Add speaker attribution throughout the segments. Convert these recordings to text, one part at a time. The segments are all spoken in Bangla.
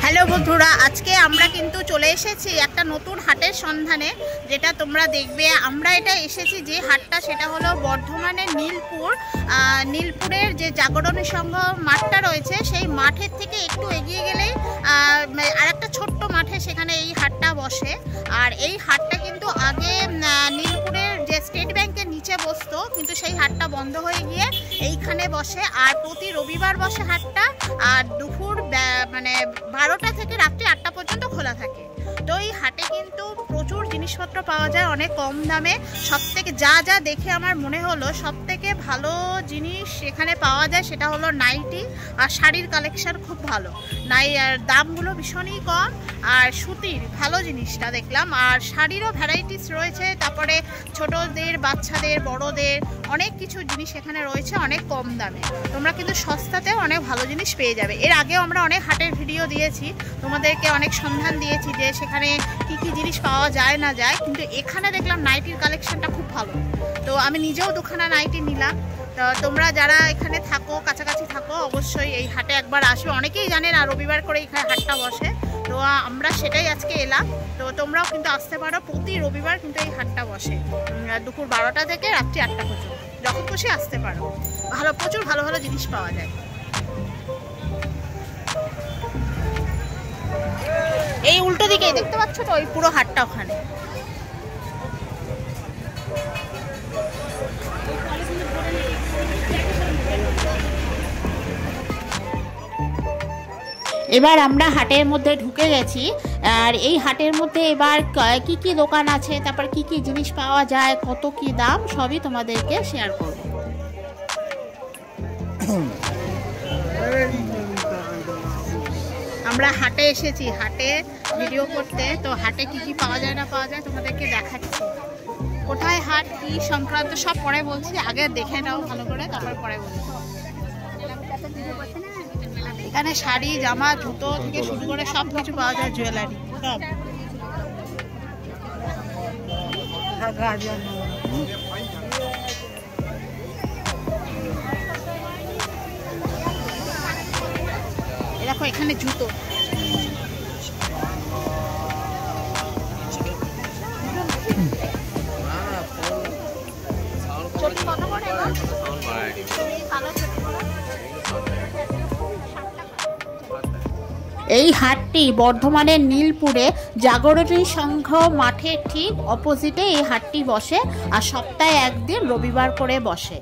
Speaker 1: হ্যালো বন্ধুরা, আজকে আমরা কিন্তু চলে এসেছি একটা নতুন হাটের সন্ধানে, যেটা তোমরা দেখবে। আমরা এটা এসেছি যে হাটটা, সেটা হলো বর্ধমানের নীলপুরের যে জাগরণী সংঘ মাঠটা রয়েছে, সেই মাঠের থেকে একটু এগিয়ে গেলেই আর একটা ছোট্ট মাঠে সেখানে এই হাটটা বসে। আর এই হাটটা কিন্তু আগে নীলপুরের যে স্টেট ব্যাংকের নিচে বসতো, কিন্তু সেই হাটটা বন্ধ হয়ে গিয়ে এইখানে বসে। আর প্রতি রবিবার বসে হাটটা, আর দুপুর 12টা থেকে রাত্রি 8টা পর্যন্ত খোলা থাকে। তো এই হাটে কিন্তু প্রচুর জিনিসপত্র পাওয়া যায় অনেক কম দামে। সবথেকে যা দেখে আমার মনে হলো সবথেকে ভালো জিনিস এখানে পাওয়া যায় সেটা হলো নাইটি আর শাড়ির কালেকশন খুব ভালো। আর দামগুলো ভীষণই কম, আর সুতির ভালো জিনিসটা দেখলাম। আর শাড়িরও ভ্যারাইটিস রয়েছে, তারপরে ছোটদের, বাচ্চাদের, বড়দের অনেক কিছু জিনিস এখানে রয়েছে অনেক কম দামে। তোমরা কিন্তু সস্তাতে অনেক ভালো জিনিস পেয়ে যাবে। এর আগেও আমরা অনেক হাটের ভিডিও দিয়েছি, তোমাদেরকে অনেক সন্ধান দিয়েছি যে সেখানে কি জিনিস পাওয়া যায় না যায়। কিন্তু এখানে দেখলাম নাইটির কালেকশনটা খুব ভালো। তো আমি নিজেও দুখানা নাইটি নিলাম। তো তোমরা যারা এখানে থাকো, কাছাকাছি থাকো, অবশ্যই এই হাটে একবার আসবে। অনেকেই জানেন আর রবিবার করে এখানে হাটটা বসে। তো আমরা সেটাই আজকে এলাম। তো তোমরাও কিন্তু আসতে পারো, প্রতি রবিবার কিন্তু এই হাটটা বসে দুপুর 12টা থেকে রাত্রি 8টা পর্যন্ত। যখন খুশি আসতে পারো, প্রচুর ভালো ভালো জিনিস পাওয়া যায়। এই উল্টো দিকে দেখতে পাচ্ছ তো, ওই পুরো হাটটা ওখানে। এবার আমরা হাটের মধ্যে ঢুকে গেছি। আর এই হাটের মধ্যে এবার কি দোকান আছে, তারপর কি জিনিস পাওয়া যায়, কত কি দাম, সবই তোমাদেরকে শেয়ার করব। আমরা হাটে এসেছি, হাটে ভিডিও করতে। তো হাটে কি পাওয়া যায় না পাওয়া যায় তোমাদেরকে দেখাচ্ছি। কোথায় হাট, কি সংক্রান্ত সব পরে বলছি, আগে দেখে নাও ভালো করে, তারপর পরে বলছি। এখানে শাড়ি, জামা, জুতো থেকে শুরু করে সব কিছু পাওয়া যায়, জুয়েলারি সব। দেখো এখানে জুতো, এই হাটটি বর্ধমানের নীলপুরে জাগরণী সংঘ মাঠের ঠিক অপোজিটে এই হাটটি বসে। আর সপ্তাহে একদিন রবিবার করে বসে,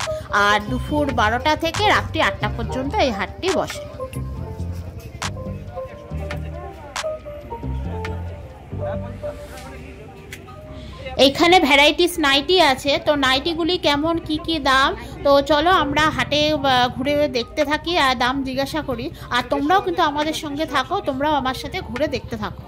Speaker 1: আর দুপুর 12টা থেকে রাত্রি 8টা পর্যন্ত এই হাটটি বসে। এইখানে ভ্যারাইটিস নাইটি আছে। তো নাইটিগুলি কেমন, কি দাম, তো চলো আমরা হাটে ঘুরে দেখতে থাকি আর দাম জিজ্ঞাসা করি। আর তোমরাও কিন্তু আমাদের সঙ্গে থাকো, তোমরাও আমার সাথে ঘুরে দেখতে থাকো।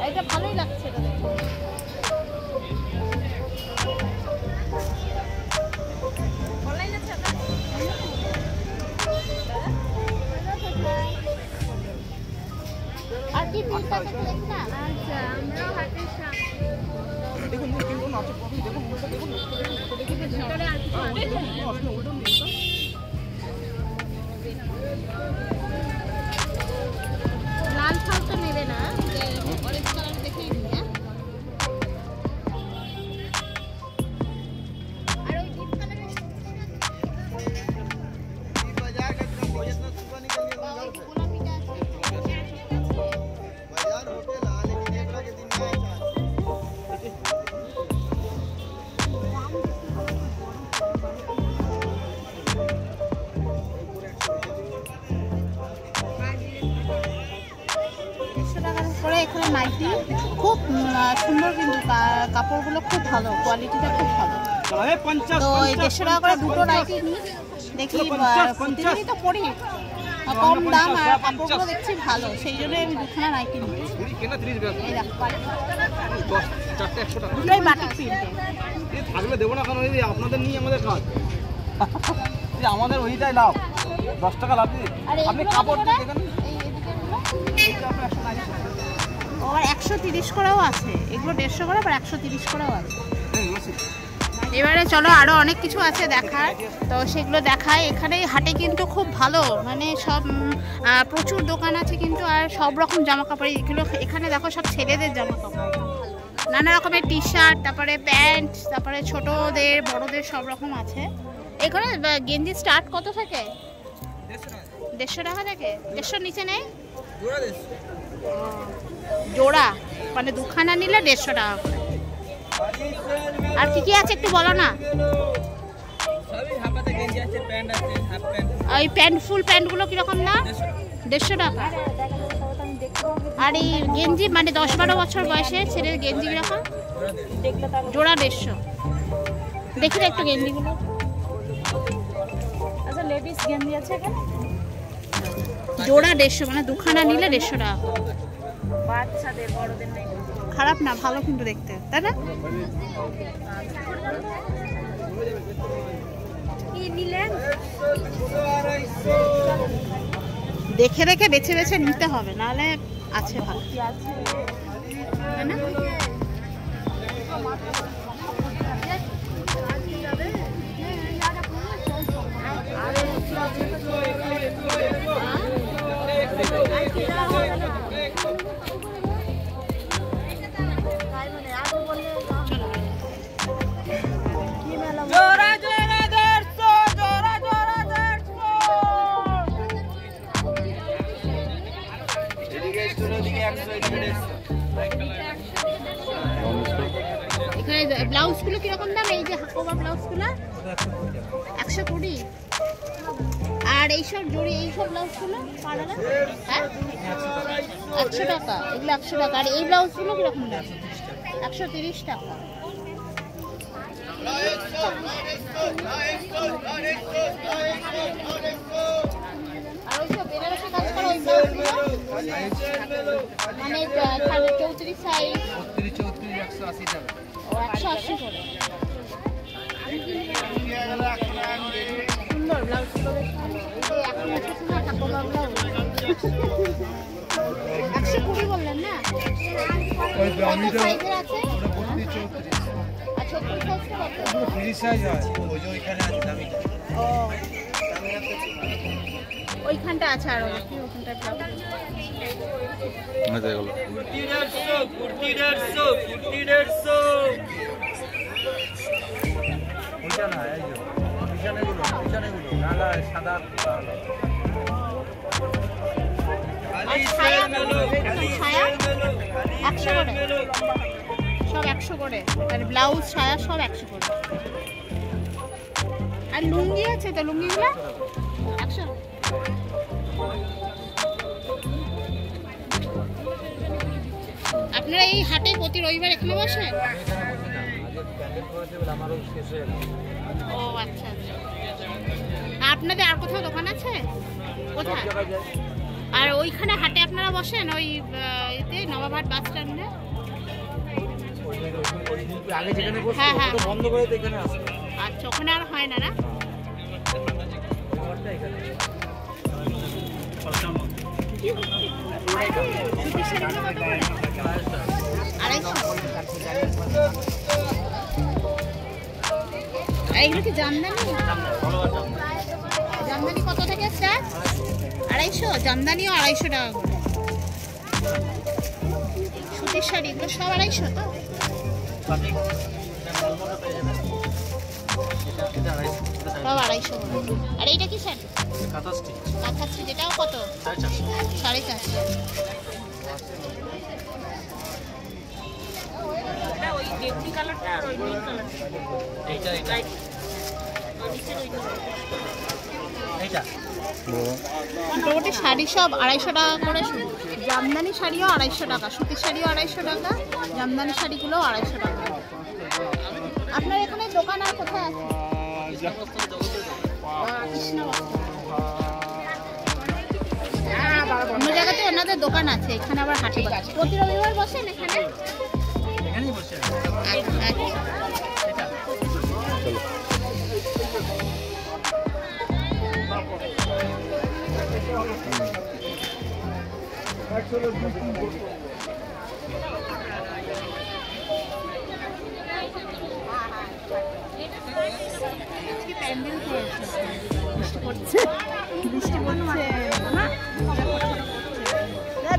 Speaker 1: এটা ভালোই লাগছে, এটা দেখো। আর কি পিসটা দেখলেন না? আচ্ছা, আমরা হাটের সামনে দেখুন, দেখুন আছে, দেখুন দেখুন ভিতরে আর কিছু আছে। লাল শাল তো নেবে না, অরেঞ্জ কালার দেখেই নিয়ে। আর ওই ডিপ কালারের গোলাপিটা আছে। বাজার হোটেল আলে তারপরে এখানে নাইটি খুব সুন্দর, কিন্তু কাপড়গুলো খুব ভালো, কোয়ালিটিটা খুব ভালো। তো এই 150 টাকা করে দুটো নাইটি নিই, দেখি প্রতিদিনই তো পরি, কম দাম আর কাপড়গুলো দেখছি ভালো, সেই জন্য আমি দুখানা নাইটি নিই। দুটোই বাটিক প্রিন্টে
Speaker 2: থাকলে দেবো না, কারণ আপনাদের নিয়ে আমাদের কাজ, আমাদের ওইটাই লাভ, 10 টাকা লাভ। আপনি কাপড় দেখেন,
Speaker 1: আর 130 করেও আছে, এগুলো 150 করে, আবার 130 করেও আছে। এবারে চলো আরো অনেক কিছু আছে দেখার, তো সেগুলো দেখায়। এখানে হাটে কিন্তু খুব ভালো, মানে সব প্রচুর দোকান আছে কিন্তু, আর সব রকম জামা কাপড় এগুলো এখানে দেখো, সব ছেলেদের জামা কাপড়, নানা রকমের টি শার্ট, তারপরে প্যান্ট, তারপরে ছোটদের বড়দের সব রকম আছে। এখানে গেঞ্জি স্টার্ট কত থেকে? 150 টাকা থেকে, 150 নিচে নেই জোড়া, মানে দুখানা নিলে 150 টাকা করে। আর কি কি আছে একটু বলো না। ওই প্যান্ট, ফুল প্যান্টগুলো কিরকম না? 150 টাকা। আর এই গেঞ্জি মানে 10-12 বছর বয়সে ছেলের গেঞ্জি কিরকম? জোড়া 150। দেখি না একটু গেঞ্জিগুলো। আচ্ছা, লেডিস গেঞ্জি আছে এখানে জোড়া 150, মানে দুখানা নিলে 150 টাকা। বাচ্চাদের বড়দের নেই, খারাপ না, ভালো কিন্তু দেখতে, তাই না? দেখে দেখে বেছে বেছে নিতে হবে, নাহলে আছে ভালো, তাই না? এখানে ব্লাউজগুলো কিরকম দাম? এই যে হাকোবা ব্লাউজগুলো 120, আর এইসব জড়ি, এইসব ব্লাউজগুলো পাড়ালা, হ্যাঁ 100 টাকা, এগুলো 100 টাকা। আর এই ব্লাউজগুলো কিরকম দাম? 130 টাকা। আর ওইসব বেনারসি কাজ করা ওই ব্লাউজগুলো মানে 34 সাইজ, 180 টাকা। ও 180 করে। সুন্দর ব্লাউজগুলো, বেশ ভালো। এই যে এখন এসেছে না ঠাকুমা ব্লাউজ, 120 বললেন না? কত সাইজের আছে? 34 সাইজটা কত? 30 সাইজ আছে, ওই যে ওইখানে আছে দামি। ও ওইখানটা আছে, আর ওইখানটা ব্লাউজ
Speaker 2: মজা হলো। 150 ওইটা না, এই যে পিছনেগুলো নালা সাদা।
Speaker 1: ছায়া 100 করে, সব 100 করে। আর ব্লাউজ, ছায়া সব 100 করে। আর লুঙ্গি আছে তো, লুঙ্গিগুলো 100। আপনারা এই হাটে প্রতি রবিবার এখানে বসেন? ও আচ্ছা আচ্ছা। আপনাদের আর কোথাও দোকান আছে? কোথায়? আর ওইখানে হাটে আপনারা বসেন ওই এতে নবাবহাট বাস স্ট্যান্ডে? হ্যাঁ হ্যাঁ, আচ্ছা, ওখানে আর হয় না? না, এইগুলো কি জামদানি? জামদানি কত থেকে স্যার? 250? জামদানিও 250 টাকা করে। সুতির শাড়ি এগুলো সব 250 তো? সব 250 করে। আর এইটা কি শাড়ি? কাঁথা স্টিচ, এটাও কত? 450। ওই বেগুনি কালারটা আর ওই নীল কালারটা, এইটা মোটামুটি শাড়ি সব 250 টাকা করে শুরু। জামদানি শাড়িও 250 টাকা, সুতির শাড়িও 250 টাকা, জামদানি শাড়িগুলোও 250 টাকা। আপনার এখানে দোকান আর কোথায় আছে? অন্য জায়গাতে ওনাদের দোকান আছে, এখানে আবার হাটে বাজার। প্রতি রবিবার বসেন এখানে? এখানেই বসে।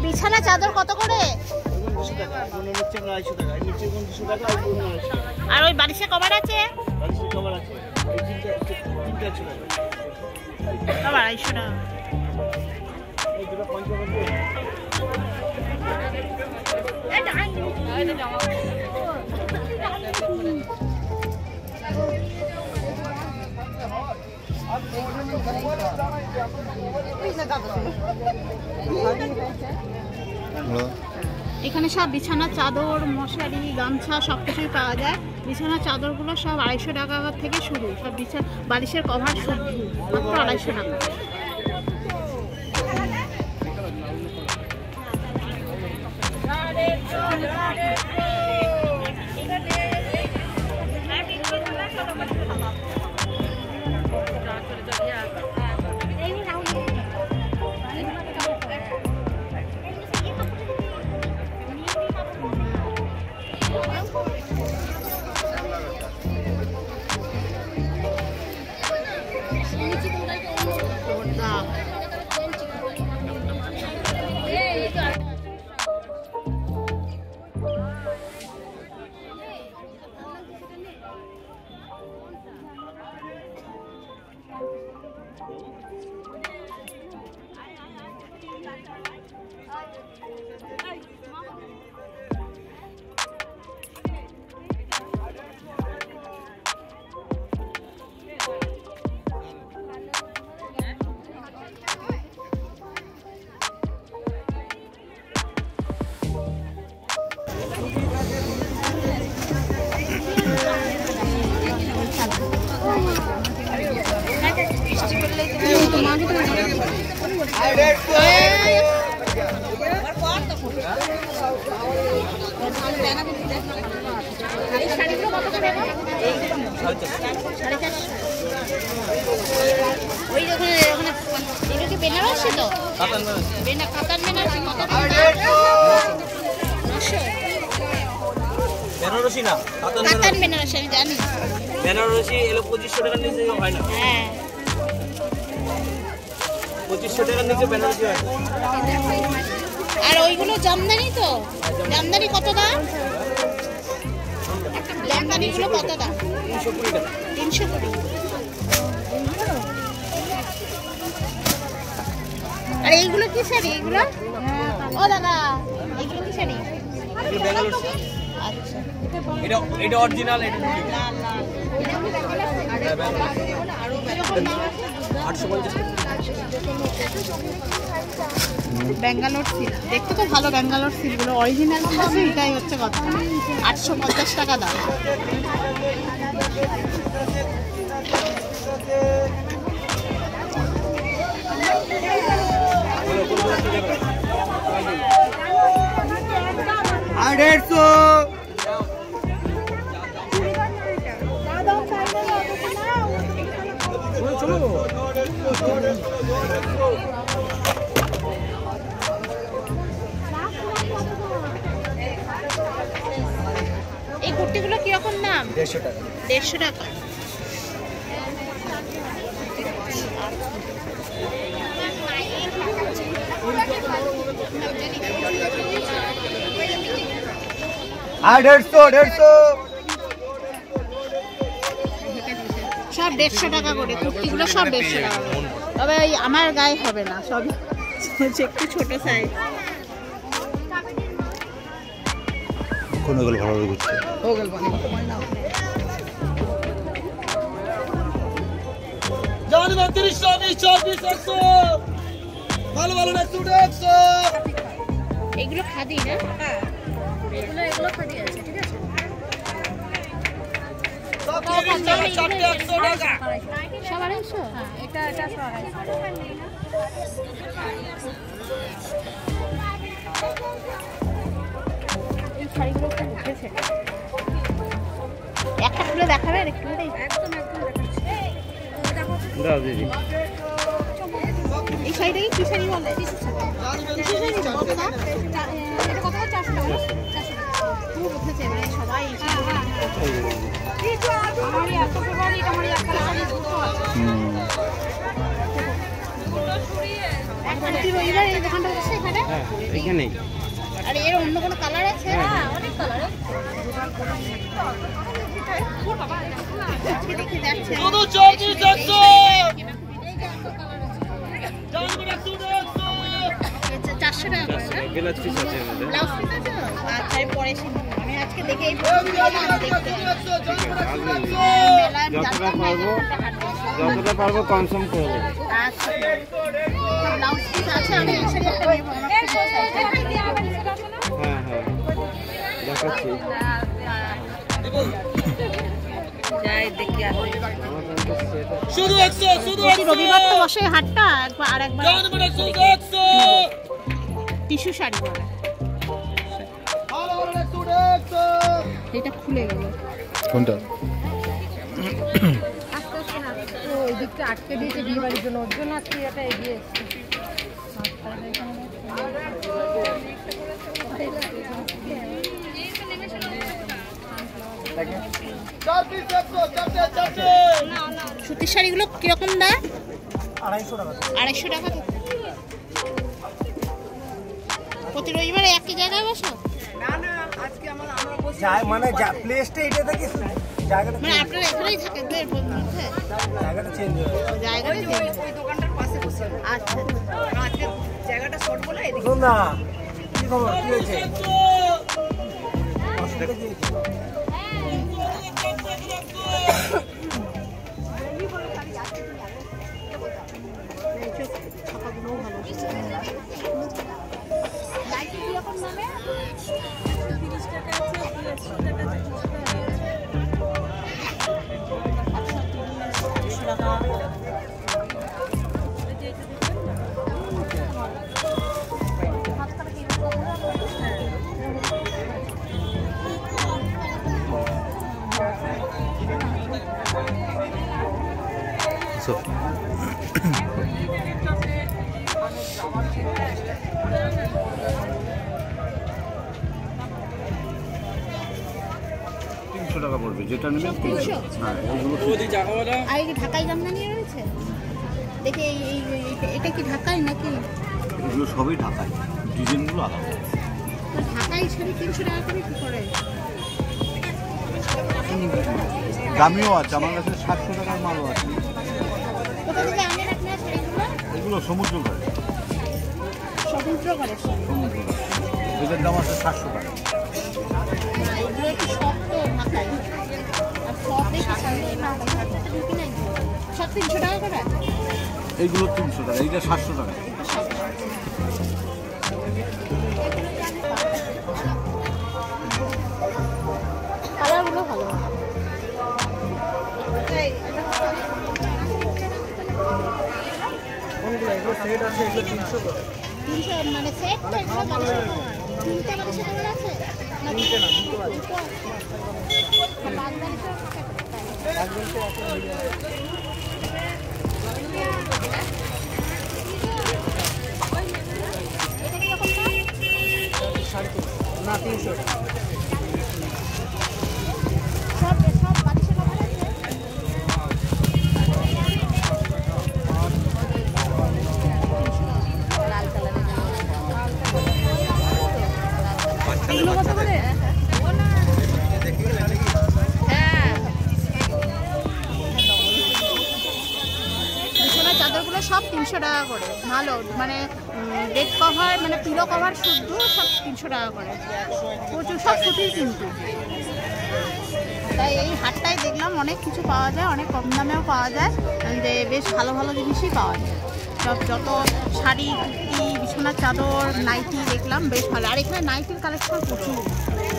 Speaker 1: বিছানা চাদর কত করে? আর ওই বালিশের কভার আছে? আবার 250 টাকা। এখানে সব বিছানা চাদর, মশারি, গামছা সবকিছুই পাওয়া যায়। বিছানা চাদরগুলো সব 250 টাকা থেকে শুরু, সব বালিশের কভার সব মাত্র 250 টাকা। বেনারসি তো কাতান বেনারসি
Speaker 2: বেনারসি না
Speaker 1: কাতান বেনারসি আমি জানি।
Speaker 2: বেনারসি এলো 2500 টাকার নিচে হয় না।
Speaker 1: হ্যাঁ
Speaker 2: 2500 টাকার নিচে বেনারসি হয়।
Speaker 1: আর ওইগুলো জামদানি তো? জামদানি কত দাম? জামদানিগুলো কত দাম?
Speaker 2: 320 টাকা।
Speaker 1: 320। আর এইগুলো কি শাড়ি? এইগুলো ও দাদা এইগুলো কি শাড়ি?
Speaker 2: বেঙ্গালোর।
Speaker 1: আচ্ছা
Speaker 2: এটা অরিজিনাল, এটা
Speaker 1: লাল লাল।
Speaker 2: 850 টাকা।
Speaker 1: ব্যাঙ্গালোর সিল্ক দেখতে তো ভালো, ব্যাঙ্গালোর সিল্কগুলো অরিজিনাল আছে, এটাই হচ্ছে কথা। 850 টাকা দাম।
Speaker 2: আর 150।
Speaker 1: এই কুর্তিগুলো কিরকম দাম?
Speaker 2: 150 টাকা।
Speaker 1: 150 টাকা।
Speaker 2: আর 150
Speaker 1: সব 150 টাকা করে কুর্তিগুলো, সব 150 টাকা করে। তবে এই আমার গায়ে হবে না, সবই একটু ছোট সাইজ।
Speaker 3: কোনগুলো ভালো ঘুরছে
Speaker 2: জানি 3200 100 ভালো ভালো না 100
Speaker 1: এগুলো খাদি না?
Speaker 3: হ্যাঁ এগুলো খাদি আছে, ঠিক আছে।
Speaker 2: সব 100 চারটে 100 টাকা।
Speaker 1: সব 250?
Speaker 3: হ্যাঁ এটা 250।
Speaker 1: এই শাড়িগুলো খুব উঠেছে। একটা খুলে দেখাবে আর একটু করে?
Speaker 3: একদম দেখাচ্ছি। দেখো
Speaker 2: দাও দিদি।
Speaker 1: এই শাড়িটাকে কি শাড়ি বলে? টিস্যু শাড়ি।
Speaker 3: এটা কত? 400 টাকা।
Speaker 1: খুব উঠেছে, মানে সবাই
Speaker 3: আমারই এত ফেভারিট, আমারই একটা শাড়ি
Speaker 1: প্রতি রবিবার এই দোকানটা হচ্ছে এখানে।
Speaker 2: হ্যাঁ এখানেই।
Speaker 1: আর এর অন্য কোনো কালার আছে?
Speaker 3: হ্যাঁ অনেক কালার।
Speaker 1: দেখি যাচ্ছে।
Speaker 2: শুধু 2400
Speaker 1: 400 টাকা করে না?
Speaker 2: ব্লাউজ পিস আছে আমাদের।
Speaker 1: ব্লাউজ পিস আছে? আচ্ছা আমি পরে আমি আজকে দেখে এই প্রথম দেখতে মেলায়
Speaker 2: যতটা
Speaker 1: জানতাম না
Speaker 2: পারবো
Speaker 1: যে
Speaker 2: যতটা পারবো কনসাম করবো।
Speaker 1: আচ্ছা ব্লাউজ পিস আছে, আমি এই শাড়ি একটা নেবো। আমার খুব পছন্দ।
Speaker 2: হ্যাঁ হ্যাঁ দেখাচ্ছি।
Speaker 3: যাই দেখি আসে।
Speaker 2: শুধু 100 শুধু
Speaker 1: প্রতি রবিবার তো বসে হাটটা, একবার আর একবার
Speaker 2: 100
Speaker 1: টিস্যু শাড়ি বলে।
Speaker 2: ভালো ভালো 100
Speaker 1: এটা খুলে গেল।
Speaker 4: কোনটা?
Speaker 3: আস্তে আস্তে না, ও ওই দিকটা আটকে দিয়েছে বিয়ে বাড়ির জন্য, ওর জন্য আজকে এটা এগিয়ে এসছে।
Speaker 1: সুতির শাড়িগুলো কিরকম দাম?
Speaker 2: 250 টাকা।
Speaker 1: 250 টাকা থেকে। প্রতি রবিবার একই জায়গায় বসো?
Speaker 2: মানে প্লেসটা এটা থেকে জায়গাটা
Speaker 1: মানে আপনারা এখানেই থাকেন তো এর মধ্যে?
Speaker 2: জায়গাটা চেঞ্জ হয়ে গেছে।
Speaker 1: জায়গাটা চেঞ্জ।
Speaker 3: ওই দোকানটার পাশে বসে
Speaker 1: আচ্ছা
Speaker 3: আজকে জায়গাটা শর্ট বলে এদিকে।
Speaker 2: না কি খবর কি হয়েছে?
Speaker 1: ছাপাগুলোও ভালো। লাইট কিরকম দামে?
Speaker 3: 30 টাকা আছে, 80 টাকা আছে,
Speaker 1: 100 টাকা।
Speaker 4: So. টাকা পড়বে যেটা নেবেন 300। হ্যাঁ এগুলো
Speaker 1: আর এই যে ঢাকাই জামদানি রয়েছে দেখে, এটা কি ঢাকাই নাকি?
Speaker 4: এগুলো সবই ঢাকায়, ডিজাইনগুলো আলাদা।
Speaker 1: ঢাকাই শাড়ি 300 টাকা করে কি করে?
Speaker 4: দামিও আছে, আমার কাছে 700 টাকার মালও আছে।
Speaker 1: কোথা থেকে আনেন আপনার শাড়িগুলো?
Speaker 4: এগুলো সমুদ্র করে,
Speaker 1: সমুদ্র করে।
Speaker 4: সমুদ্র করে। এদের দাম আছে 700 টাকা।
Speaker 1: এগুলো একটু শক্ত ঢাকাই, আর সব দেখি সব 300 টাকা করে।
Speaker 4: এইগুলো 300 টাকা, এইটা 700 টাকা।
Speaker 1: কালারগুলো ভালো।
Speaker 2: সেট আছে এগুলো 300 করে।
Speaker 1: 300 মানে সেট তো এগুলো মানে তিনটা মানে সেটা করে আছে না?
Speaker 2: তিনটে না দুটো আছে। না 300 টাকা।
Speaker 1: সব সব বালিশের কভার আছে? লাল কালারের এগুলো কত করে? হ্যাঁ বিছানার চাদরগুলো সব 300 300 টাকা করে। ভালো মানে বেড কভার মানে পিলো কভার শুদ্ধ সব 300 টাকা করে, প্রচুর সব সুতির কিন্তু। তাই এই হাটটায় দেখলাম অনেক কিছু পাওয়া যায়, অনেক কম দামেও পাওয়া যায়, যে বেশ ভালো ভালো জিনিসই পাওয়া যায়। সব যত শাড়ি, কুর্তি, বিছানার চাদর, নাইটি দেখলাম বেশ ভালো। আর এখানে নাইটির কালেকশন প্রচুর,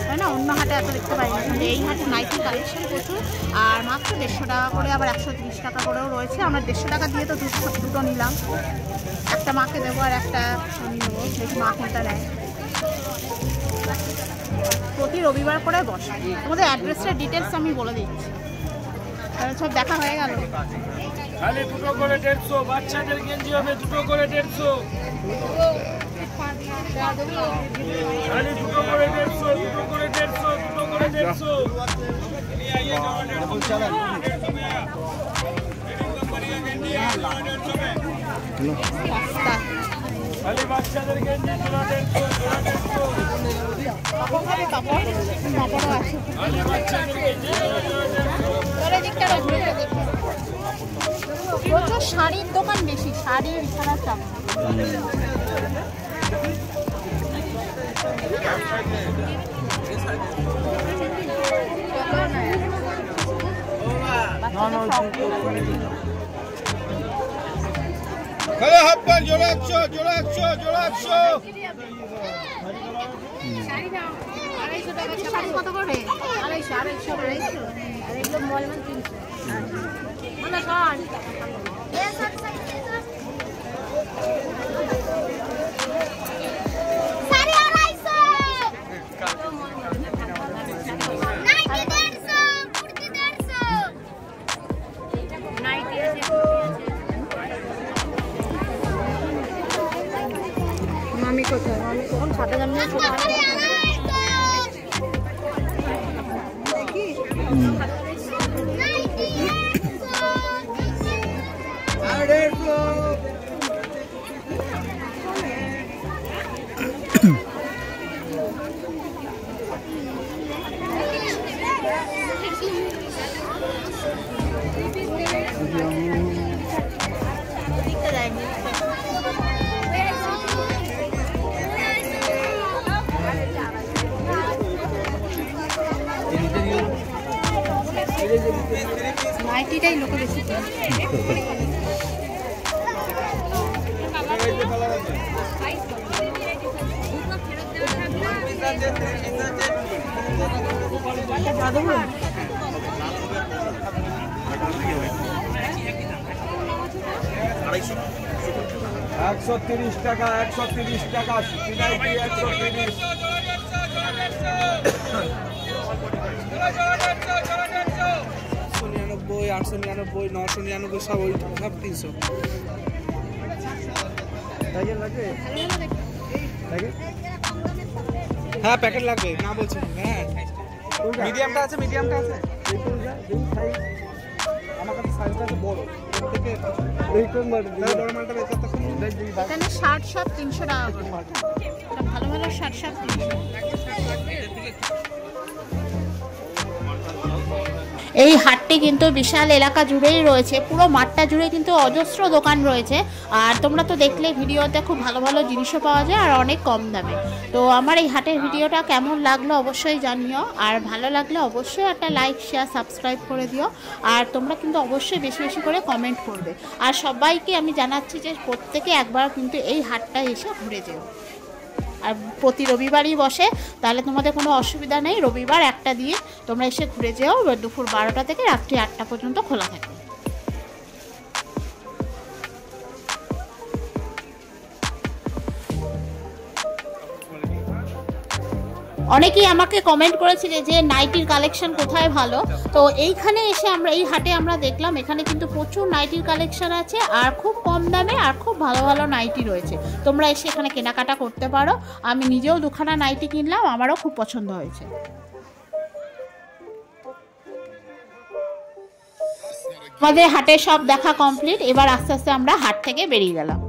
Speaker 1: তাই না? অন্য হাটে এত দেখতে পাই না, কিন্তু এই হাটে নাইটির কালেকশন প্রচুর। আর মাত্র 150 টাকা করে, আবার 130 টাকা করেও রয়েছে। আমরা 150 টাকা দিয়ে তো দুটো নিলাম, একটা মাকে দেবো আর একটা আমি নেবো, দেখি মা কোনটা নেয়। প্রতি রবিবার করে বসে। তোমাদের অ্যাড্রেসটার ডিটেলস আমি বলে দিচ্ছি, তাহলে সব দেখা হয়ে গেল।
Speaker 5: খালি 2 করে 150, বাচ্চাদের গেঞ্জি হবে 2 করে 150, খালি 2 করে 150, 2 করে 150, 2 করে 150। খালি বাচ্চাদের গেঞ্জি 150, 150।
Speaker 1: পাপড়ও আছে।
Speaker 5: খালি বাচ্চাদের গেঞ্জি 150।
Speaker 1: প্রচুর শাড়ির দোকান বেশি, শাড়ি, বিছানার চাদর।
Speaker 5: হাফ প্যান্ট জোড়া 100, জোড়া 100, জোড়া 100।
Speaker 1: শাড়ি কত করে? 250, 250।
Speaker 3: আর এগুলো মলমান 300। মামি কোথায়? মামি কখন ছাদে যাবে? নাইটিটাই লোকে বেশি
Speaker 5: $130 টাকা, 130 টাকা, 130। হ্যাঁ প্যাকেট লাগবে না বলছি। হ্যাঁ মিডিয়ামটা আছে, মিডিয়ামটা আছে। আমার কাছে সাইজটা আছে বড়, থেকে বড় মালটা বের করতে।
Speaker 1: এখানে শার্ট সব 300 টাকা করে, ভালো ভালো শার্ট সব 300। এই হাটটি কিন্তু বিশাল এলাকা জুড়েই রয়েছে, পুরো মাঠটা জুড়ে কিন্তু অজস্র দোকান রয়েছে। আর তোমরা তো দেখলে ভিডিওতে খুব ভালো ভালো জিনিসও পাওয়া যায় আর অনেক কম দামে। তো আমার এই হাটের ভিডিওটা কেমন লাগলো অবশ্যই জানিও, আর ভালো লাগলে অবশ্যই একটা লাইক, শেয়ার, সাবস্ক্রাইব করে দিও। আর তোমরা কিন্তু অবশ্যই বেশি বেশি করে কমেন্ট করবে। আর সবাইকে আমি জানাচ্ছি যে প্রত্যেকে একবার কিন্তু এই হাটটা এসে ঘুরে যেও। আর প্রতি রবিবারই বসে, তাহলে তোমাদের কোনো অসুবিধা নেই। রবিবার 1টা দিয়ে তোমরা এসে ঘুরে যেও, দুপুর 12টা থেকে রাত্রি 8টা পর্যন্ত খোলা থাকে। অনেকেই আমাকে কমেন্ট করেছিলে যে নাইটির কালেকশন কোথায় ভালো। তো এইখানে এসে আমরা এই হাটে আমরা দেখলাম এখানে কিন্তু প্রচুর নাইটির কালেকশন আছে, আর খুব কম দামে আর খুব ভালো ভালো নাইটি রয়েছে। তোমরা এসে এখানে কেনাকাটা করতে পারো। আমি নিজেও 2খানা নাইটি কিনলাম, আমারও খুব পছন্দ হয়েছে। আমাদের হাটে সব দেখা কমপ্লিট, এবার আস্তে আস্তে আমরা হাট থেকে বেরিয়ে গেলাম।